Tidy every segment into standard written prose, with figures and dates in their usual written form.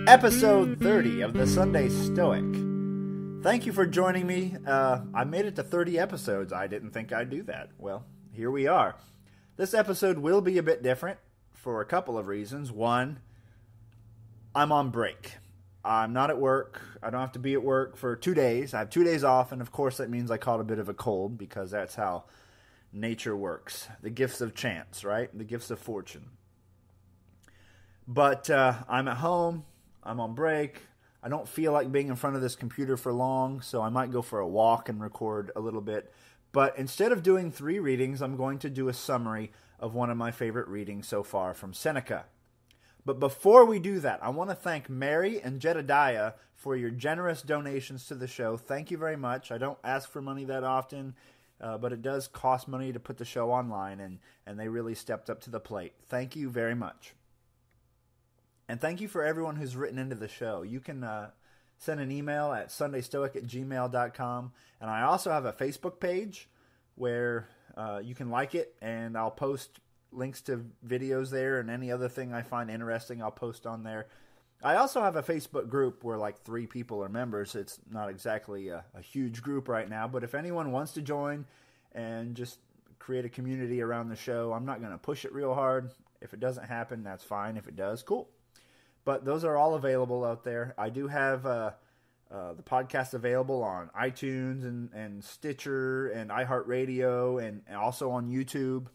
Episode 30 of the Sunday Stoic. Thank you for joining me. I made it to 30 episodes. I didn't think I'd do that. Well, here we are. This episode will be a bit different for a couple of reasons. One, I'm on break. I'm not at work. I don't have to be at work for 2 days. I have 2 days off, and of course that means I caught a bit of a cold because that's how nature works. The gifts of chance, right? The gifts of fortune. But I'm at home. I'm on break. I don't feel like being in front of this computer for long, so I might go for a walk and record a little bit. But instead of doing 3 readings, I'm going to do a summary of one of my favorite readings so far from Seneca. But before we do that, I want to thank Mary and Jedediah for your generous donations to the show. Thank you very much. I don't ask for money that often, but it does cost money to put the show online, and they really stepped up to the plate. Thank you very much. And thank you for everyone who's written into the show. You can send an email at sundaystoic@gmail.com. And I also have a Facebook page where you can like it, and I'll post links to videos there, and any other thing I find interesting I'll post on there. I also have a Facebook group where like 3 people are members. It's not exactly a huge group right now, but if anyone wants to join and just create a community around the show, I'm not going to push it real hard. If it doesn't happen, that's fine. If it does, cool. But those are all available out there. I do have the podcast available on iTunes and Stitcher and iHeartRadio and also on YouTube.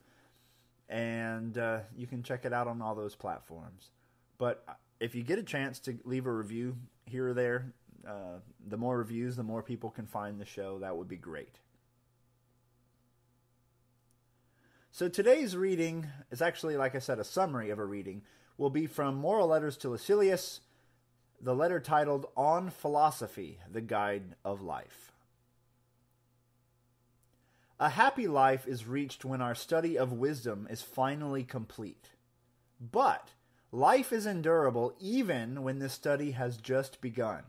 And you can check it out on all those platforms. But if you get a chance to leave a review here or there, the more reviews, the more people can find the show. That would be great. So today's reading is actually, like I said, a summary of a reading. Will be from Moral Letters to Lucilius, the letter titled On Philosophy, the Guide of Life. A happy life is reached when our study of wisdom is finally complete. But life is endurable even when the study has just begun.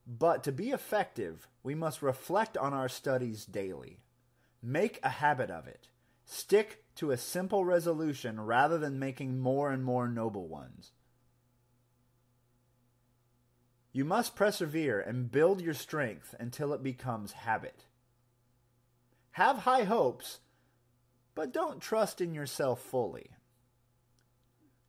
But to be effective, we must reflect on our studies daily. Make a habit of it. Stick to a simple resolution rather than making more and more noble ones. You must persevere and build your strength until it becomes habit. Have high hopes, but don't trust in yourself fully.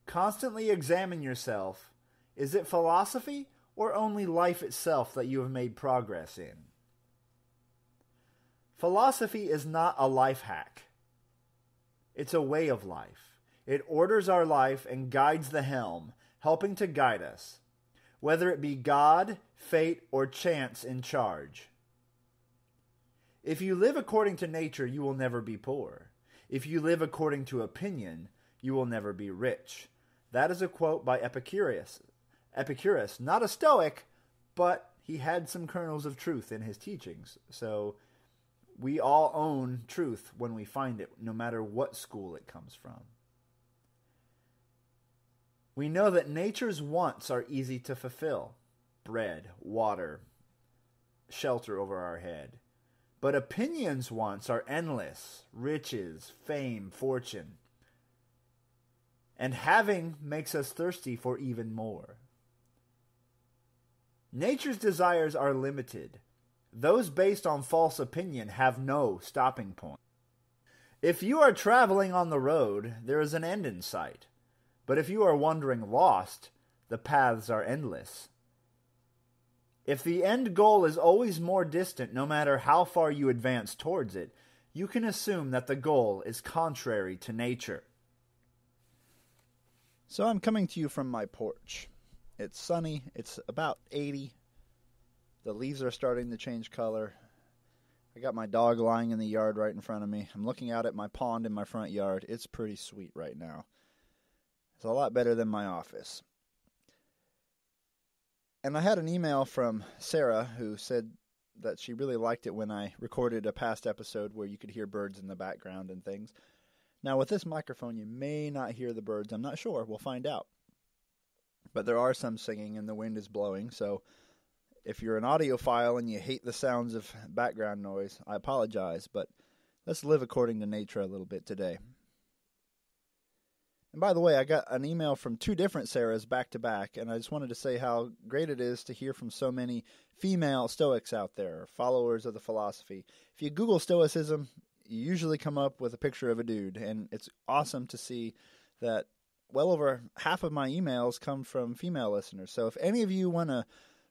Constantly examine yourself. Is it philosophy or only life itself that you have made progress in? Philosophy is not a life hack. It's a way of life. It orders our life and guides the helm, helping to guide us, whether it be God, fate, or chance in charge. If you live according to nature, you will never be poor. If you live according to opinion, you will never be rich. That is a quote by Epicurus. Epicurus, not a Stoic, but he had some kernels of truth in his teachings. So we all own truth when we find it, no matter what school it comes from. We know that nature's wants are easy to fulfill. Bread, water, shelter over our head. But opinion's wants are endless. Riches, fame, fortune. And having makes us thirsty for even more. Nature's desires are limited. Those based on false opinion have no stopping point. If you are traveling on the road, there is an end in sight. But if you are wandering lost, the paths are endless. If the end goal is always more distant, no matter how far you advance towards it, you can assume that the goal is contrary to nature. So I'm coming to you from my porch. It's sunny. It's about 80. The leaves are starting to change color. I got my dog lying in the yard right in front of me. I'm looking out at my pond in my front yard. It's pretty sweet right now. It's a lot better than my office. And I had an email from Sarah who said that she really liked it when I recorded a past episode where you could hear birds in the background and things. Now with this microphone you may not hear the birds. I'm not sure. We'll find out. But there are some singing and the wind is blowing, so if you're an audiophile and you hate the sounds of background noise, I apologize, but let's live according to nature a little bit today. And by the way, I got an email from 2 different Sarahs back to back, and I just wanted to say how great it is to hear from so many female Stoics out there, followers of the philosophy. If you Google Stoicism, you usually come up with a picture of a dude, and it's awesome to see that well over half of my emails come from female listeners. So if any of you want to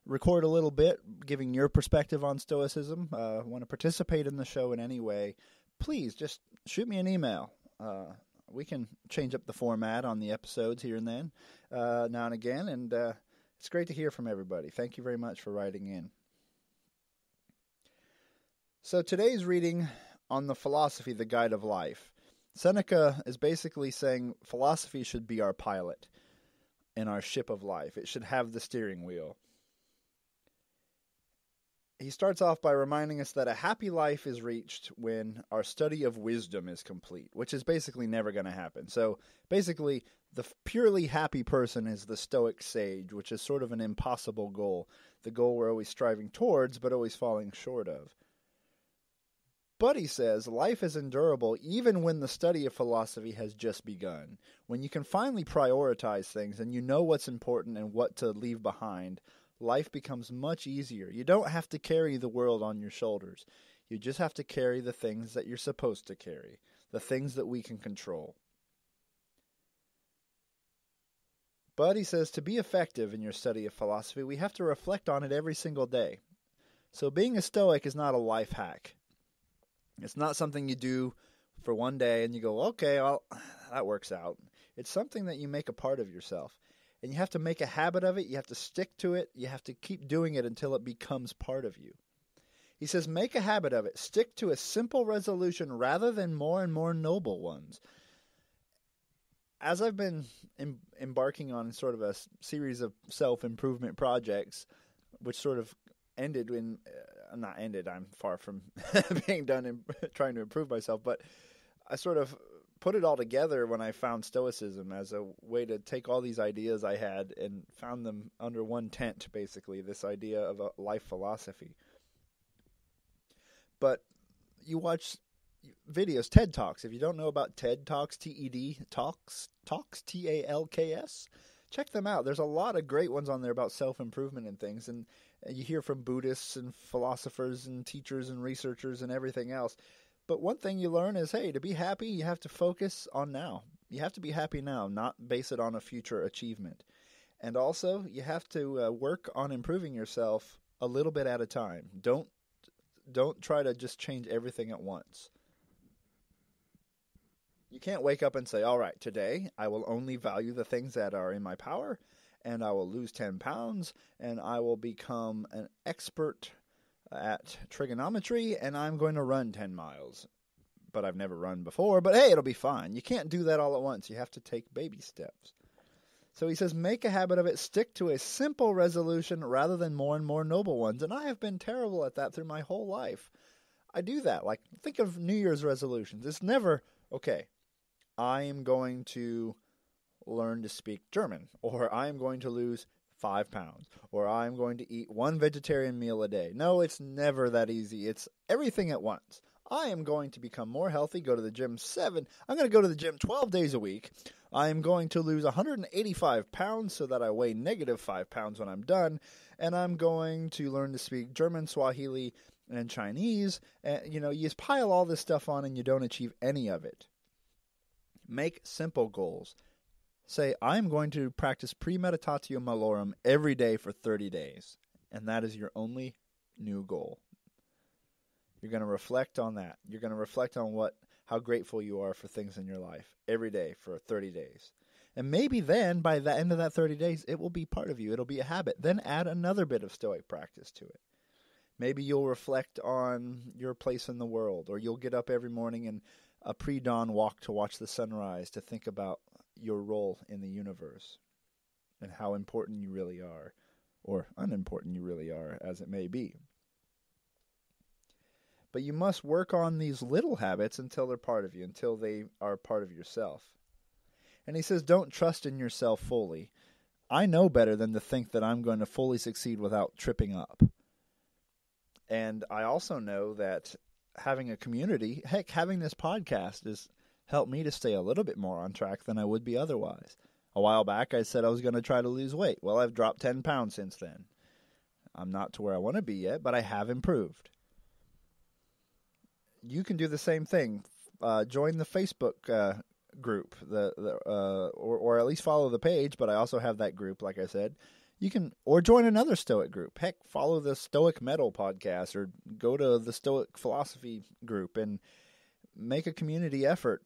record a little bit, giving your perspective on Stoicism, want to participate in the show in any way, please just shoot me an email. We can change up the format on the episodes here and then, now and again, and it's great to hear from everybody. Thank you very much for writing in. So today's reading on the Philosophy, the Guide of Life. Seneca is basically saying philosophy should be our pilot in our ship of life. It should have the steering wheel. He starts off by reminding us that a happy life is reached when our study of wisdom is complete, which is basically never going to happen. So basically, the purely happy person is the Stoic sage, which is sort of an impossible goal, the goal we're always striving towards but always falling short of. But he says, life is endurable even when the study of philosophy has just begun. When you can finally prioritize things and you know what's important and what to leave behind, life becomes much easier. You don't have to carry the world on your shoulders. You just have to carry the things that you're supposed to carry, the things that we can control. But he says, to be effective in your study of philosophy, we have to reflect on it every single day. So being a Stoic is not a life hack. It's not something you do for one day and you go, okay, well, that works out. It's something that you make a part of yourself. And you have to make a habit of it. You have to stick to it. You have to keep doing it until it becomes part of you. He says, make a habit of it. Stick to a simple resolution rather than more and more noble ones. As I've been embarking on sort of a series of self-improvement projects, which sort of ended in, not ended, I'm far from being done in trying to improve myself, but I sort of put it all together when I found Stoicism as a way to take all these ideas I had and found them under one tent, basically, this idea of a life philosophy. But you watch videos, TED Talks. If you don't know about TED Talks, TED Talks, Talks, check them out. There's a lot of great ones on there about self-improvement and things, and you hear from Buddhists and philosophers and teachers and researchers and everything else. But one thing you learn is, hey, to be happy, you have to focus on now. You have to be happy now, not base it on a future achievement. And also, you have to work on improving yourself a little bit at a time. Don't try to just change everything at once. You can't wake up and say, all right, today I will only value the things that are in my power, and I will lose 10 pounds, and I will become an expert at trigonometry, and I'm going to run 10 miles. But I've never run before, but hey, it'll be fine. You can't do that all at once. You have to take baby steps. So he says, make a habit of it. Stick to a simple resolution rather than more and more noble ones. And I have been terrible at that through my whole life. I do that. Like, think of New Year's resolutions. It's never, okay, I am going to learn to speak German, or I am going to lose 5 pounds, or I'm going to eat 1 vegetarian meal a day. No, it's never that easy. It's everything at once. I am going to become more healthy, go to the gym I'm going to go to the gym 12 days a week. I am going to lose 185 pounds so that I weigh negative 5 pounds when I'm done, and I'm going to learn to speak German, Swahili, and Chinese. You just pile all this stuff on and you don't achieve any of it. Make simple goals. Say, I'm going to practice premeditatio malorum every day for 30 days. And that is your only new goal. You're going to reflect on that. You're going to reflect on how grateful you are for things in your life every day for 30 days. And maybe then, by the end of that 30 days, it will be part of you. It'll be a habit. Then add another bit of Stoic practice to it. Maybe you'll reflect on your place in the world, or you'll get up every morning and a pre-dawn walk to watch the sunrise, to think about your role in the universe and how important you really are, or unimportant you really are, as it may be. But you must work on these little habits until they're part of you, until they are part of yourself. And he says, don't trust in yourself fully. I know better than to think that I'm going to fully succeed without tripping up. And I also know that having a community, heck, having this podcast is help me to stay a little bit more on track than I would be otherwise. A while back, I said I was going to try to lose weight. Well, I've dropped 10 pounds since then. I'm not to where I want to be yet, but I have improved. You can do the same thing. Join the Facebook group, or at least follow the page, but I also have that group, like I said. You can, or join another Stoic group. Heck, follow the Stoic Metal podcast, or go to the Stoic Philosophy group and make a community effort.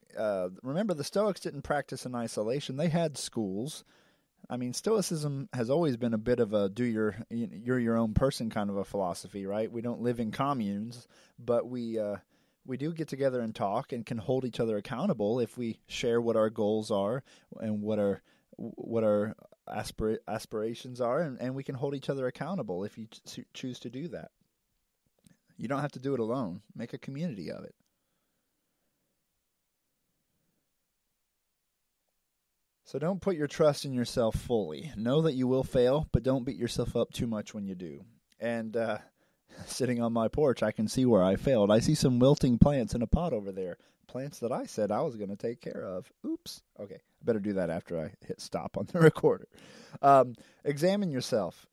Remember, the Stoics didn't practice in isolation. They had schools. I mean, Stoicism has always been a bit of a you're your own person kind of a philosophy, right? We don't live in communes, but we do get together and talk and can hold each other accountable if we share what our goals are and what our aspirations are, and we can hold each other accountable if you choose to do that. You don't have to do it alone. Make a community of it. So don't put your trust in yourself fully. Know that you will fail, but don't beat yourself up too much when you do. And sitting on my porch, I can see where I failed. I see some wilting plants in a pot over there. Plants that I said I was going to take care of. Oops. Okay, I better do that after I hit stop on the recorder. Examine yourself.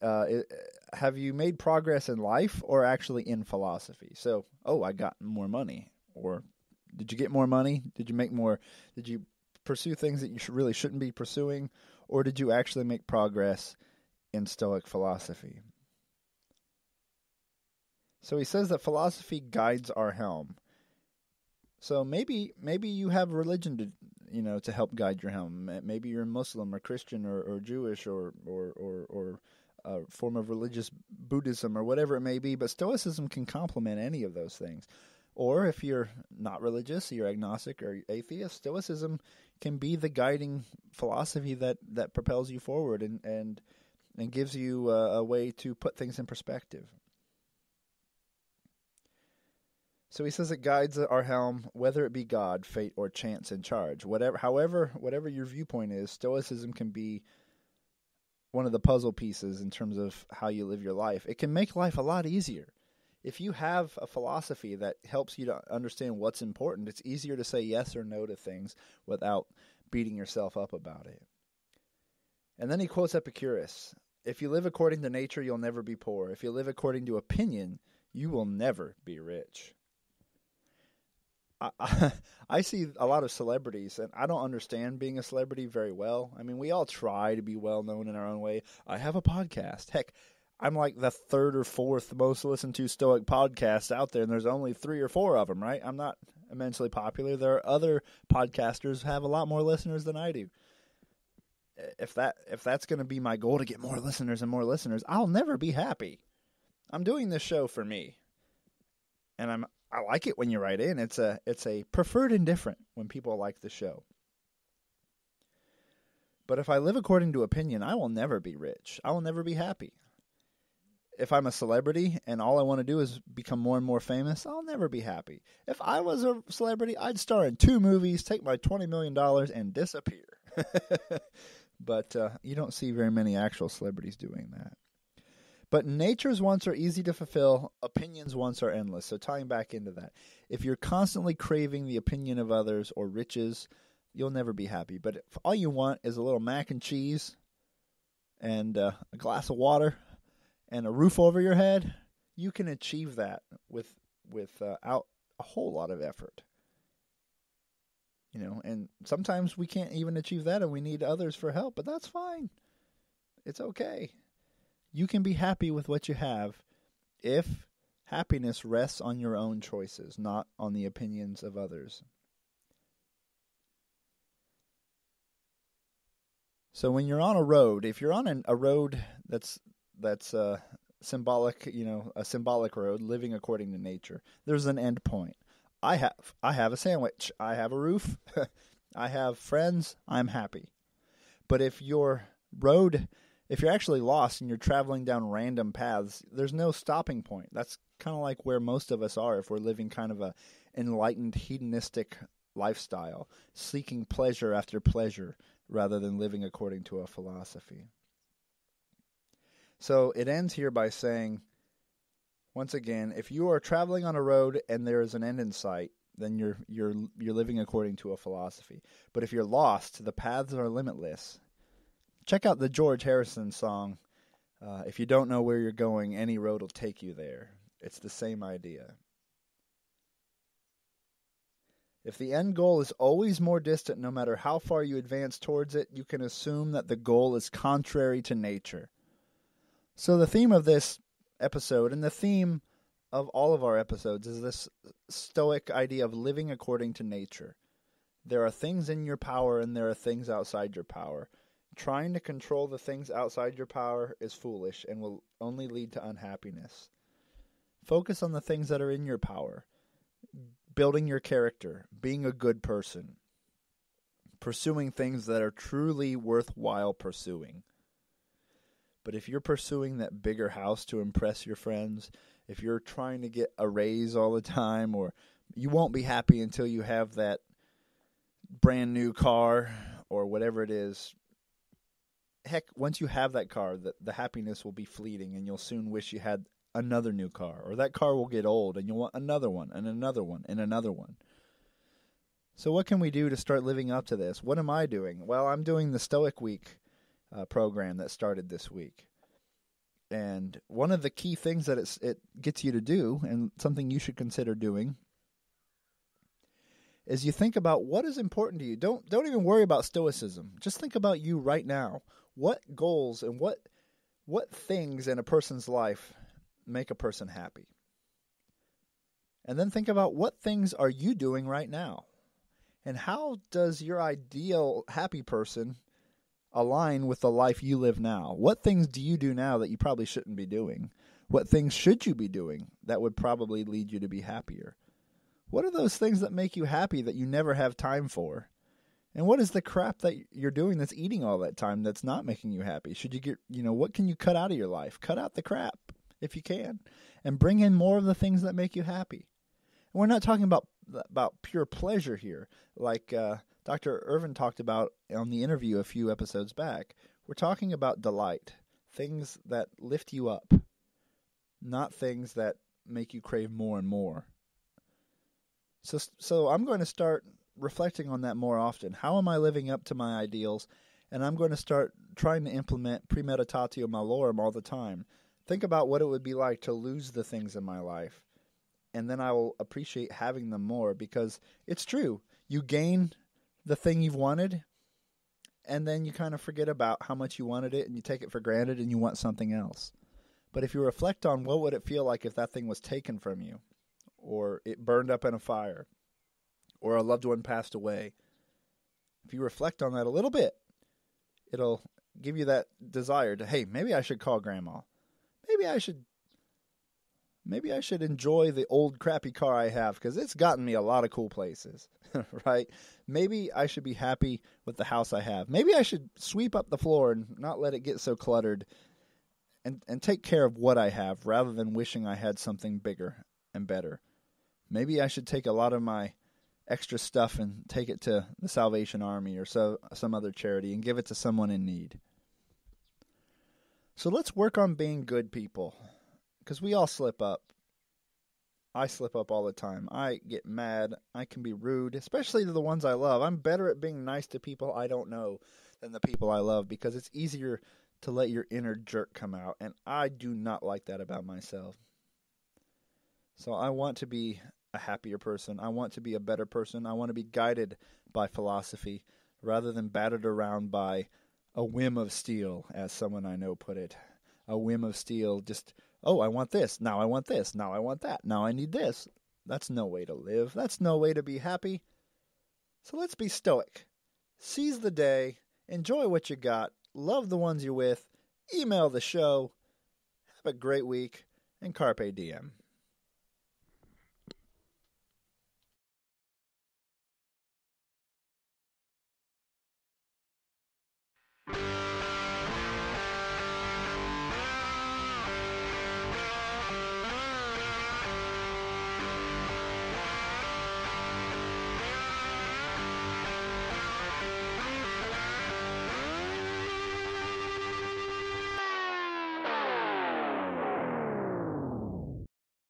Have you made progress in life or actually in philosophy? So, I got more money. Or did you get more money? Did you make more? Did you pursue things that you really shouldn't be pursuing? Or did you actually make progress in Stoic philosophy? So he says that philosophy guides our helm. So maybe you have religion to help guide your helm. Maybe you're Muslim or Christian or Jewish or a form of religious Buddhism or whatever it may be. But Stoicism can complement any of those things. Or if you're not religious, you're agnostic or atheist, Stoicism can be the guiding philosophy that propels you forward and gives you a way to put things in perspective. So he says it guides our helm, whether it be God, fate, or chance in charge. Whatever your viewpoint is, Stoicism can be one of the puzzle pieces in terms of how you live your life. It can make life a lot easier. If you have a philosophy that helps you to understand what's important, it's easier to say yes or no to things without beating yourself up about it. And then he quotes Epicurus. If you live according to nature, you'll never be poor. If you live according to opinion, you will never be rich. I see a lot of celebrities, and I don't understand being a celebrity very well. I mean, we all try to be well known in our own way. I have a podcast. Heck, I'm like the third or fourth most listened to Stoic podcast out there, and there's only 3 or 4 of them, right? I'm not immensely popular. There are other podcasters who have a lot more listeners than I do. If that's going to be my goal, to get more listeners and more listeners, I'll never be happy. I'm doing this show for me, and I like it when you write in. It's a preferred indifferent when people like the show. But if I live according to opinion, I will never be rich. I will never be happy. If I'm a celebrity and all I want to do is become more and more famous, I'll never be happy. If I was a celebrity, I'd star in 2 movies, take my $20 million, and disappear. But you don't see very many actual celebrities doing that. But nature's wants are easy to fulfill, opinions wants are endless. So tying back into that, if you're constantly craving the opinion of others or riches, you'll never be happy. But if all you want is a little mac and cheese and a glass of water and a roof over your head, you can achieve that without a whole lot of effort. And sometimes we can't even achieve that and we need others for help, but that's fine. It's okay. You can be happy with what you have if happiness rests on your own choices, not on the opinions of others. So when you're on a road, if you're on a road that's symbolic, a symbolic road, living according to nature, there's an end point. I have a sandwich. I have a roof. I have friends. I'm happy. But if you're actually lost and you're traveling down random paths, there's no stopping point. That's kind of like where most of us are if we're living kind of a enlightened, hedonistic lifestyle, seeking pleasure after pleasure rather than living according to a philosophy. So it ends here by saying, once again, if you are traveling on a road and there is an end in sight, then you're living according to a philosophy. But if you're lost, the paths are limitless. Check out the George Harrison song, if you don't know where you're going, any road will take you there. It's the same idea. If the end goal is always more distant, no matter how far you advance towards it, you can assume that the goal is contrary to nature. So the theme of this episode, and the theme of all of our episodes, is this Stoic idea of living according to nature. There are things in your power and there are things outside your power. Trying to control the things outside your power is foolish and will only lead to unhappiness. Focus on the things that are in your power. Building your character, being a good person, pursuing things that are truly worthwhile pursuing. But if you're pursuing that bigger house to impress your friends, if you're trying to get a raise all the time, or you won't be happy until you have that brand new car or whatever it is, heck, once you have that car, the happiness will be fleeting and you'll soon wish you had another new car, or that car will get old and you'll want another one and another one and another one. So what can we do to start living up to this? What am I doing? Well, I'm doing the Stoic Week program that started this week. And one of the key things that it gets you to do, and something you should consider doing, is you think about what is important to you. Don't even worry about Stoicism. Just think about you right now. What goals and what things in a person's life make a person happy? And then think about what things are you doing right now? And how does your ideal happy person align with the life you live now? What things do you do now that you probably shouldn't be doing? What things should you be doing that would probably lead you to be happier? What are those things that make you happy that you never have time for? And what is the crap that you're doing that's eating all that time that's not making you happy? Should you get, what can you cut out of your life? Cut out the crap if you can, and bring in more of the things that make you happy. And we're not talking about pure pleasure here, like Dr. Irvin talked about on the interview a few episodes back. We're talking about delight, things that lift you up, not things that make you crave more and more. So I'm going to start reflecting on that more often. How am I living up to my ideals? And I'm going to start trying to implement premeditatio malorum all the time. Think about what it would be like to lose the things in my life. And then I will appreciate having them more, because it's true. You gain the thing you've wanted, and then you kind of forget about how much you wanted it, and you take it for granted, and you want something else. But if you reflect on what would it feel like if that thing was taken from you, or it burned up in a fire, or a loved one passed away, if you reflect on that a little bit, it'll give you that desire to, hey, maybe I should call Grandma. Maybe I should enjoy the old crappy car I have, because it's gotten me a lot of cool places, right? Maybe I should be happy with the house I have. Maybe I should sweep up the floor and not let it get so cluttered, and take care of what I have rather than wishing I had something bigger and better. Maybe I should take a lot of my extra stuff and take it to the Salvation Army or some other charity and give it to someone in need. So let's work on being good people, because we all slip up. I slip up all the time. I get mad. I can be rude, especially to the ones I love. I'm better at being nice to people I don't know than the people I love, because it's easier to let your inner jerk come out, and I do not like that about myself. So I want to be a happier person. I want to be a better person. I want to be guided by philosophy rather than battered around by a whim of steel, as someone I know put it. A whim of steel, just, oh, I want this, now I want this, now I want that, now I need this. That's no way to live. That's no way to be happy. So let's be stoic. Seize the day. Enjoy what you got. Love the ones you're with. Email the show. Have a great week. And carpe diem.